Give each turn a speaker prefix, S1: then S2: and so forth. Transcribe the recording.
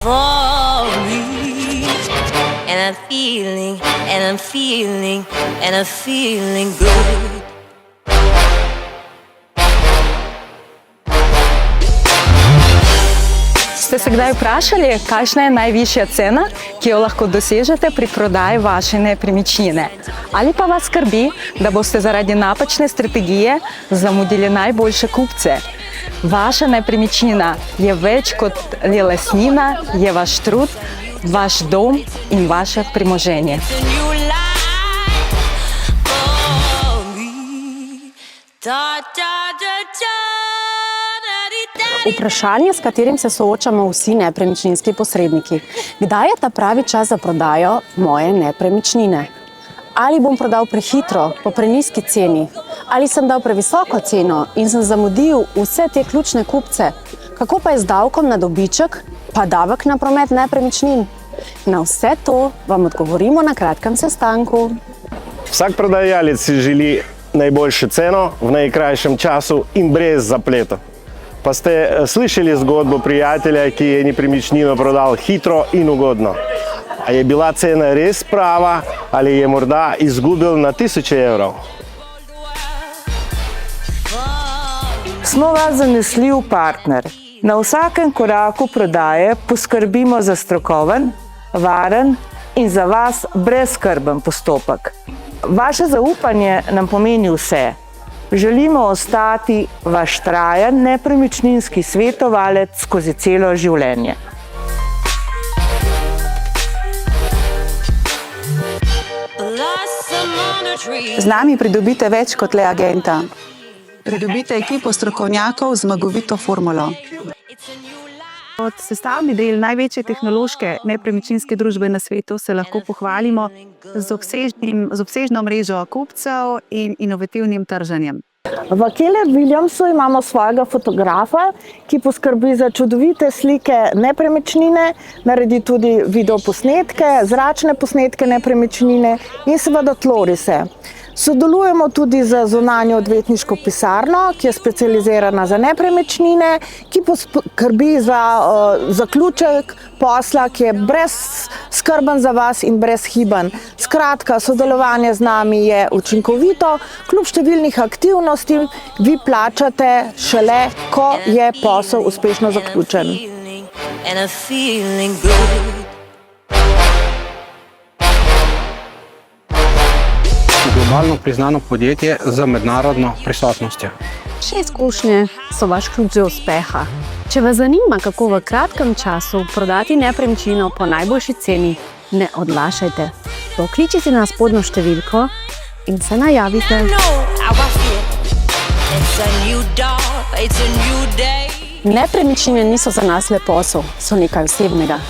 S1: for me. And I'm feeling, and I'm feeling, and I'm feeling good.
S2: Ste se kdaj vprašali, kakšna je najvišja cena, ki jo lahko dosežete pri prodaji vaše nepremičnine? Ali pa vas skrbi, da boste zaradi napačne strategije zamudili najboljše kupce? Vaša nepremičnina je več kot le lastnina, je vaš trud, vaš dom in vaše premoženje.
S3: Vprašanje, s katerim se soočamo vsi nepremičninski posredniki. Kdaj je ta pravi čas za prodajo moje nepremičnine? Ali bom prodal prehitro, po prenizki ceni? Ali sem dal previsoko ceno in sem zamudil vse te ključne kupce? Kako pa je z davkom na dobiček, pa davek na promet nepremičnin? Na vse to vam odgovorimo na kratkem sestanku.
S4: Vsak prodajalec si želi najboljšo ceno v najkrajšem času in brez zapletov. Pa ste slišali zgodbo prijatelja, ki je nepremičnino prodal hitro in ugodno? A je bila cena res prava ali je morda izgubil na 1000 evrov?
S5: Smo vas zanesljiv partner. Na vsakem koraku prodaje poskrbimo za strokoven, varen in za vas brezskrben postopek. Vaše zaupanje nam pomeni vse. Želimo ostati vaš trajen nepremičninski svetovalec skozi celo življenje.
S6: Z nami pridobite več kot le agenta.
S7: Pridobite ekipo strokovnjakov z zmagovito formulo.
S6: Kot sestavni del največje tehnološke nepremičninske družbe na svetu se lahko pohvalimo z obsežno mrežo kupcev in inovativnim trženjem.
S8: V Keller Williamsu imamo svojega fotografa, ki poskrbi za čudovite slike nepremičnine, naredi tudi videoposnetke, zračne posnetke nepremičnine in seveda tlorise. Sodelujemo tudi z zunanjo odvetniško pisarno, ki je specializirana za nepremičnine, ki poskrbi za zaključek posla, ki je brezskrben za vas in brezhiben. Skratka, sodelovanje z nami je učinkovito, kljub številnih aktivnosti vi plačate šele, ko je posel uspešno zaključen.
S9: Globalno priznano podjetje z mednarodno prisotnostjo.
S3: Še izkušnje so vaš ključ do uspeha. Če vas zanima, kako v kratkem času prodati nepremičnino po najboljši ceni, ne odlašajte. Pokličite na spodnjo številko in se najavite. Nepremičnine niso za nas le posel, so nekaj osebnega.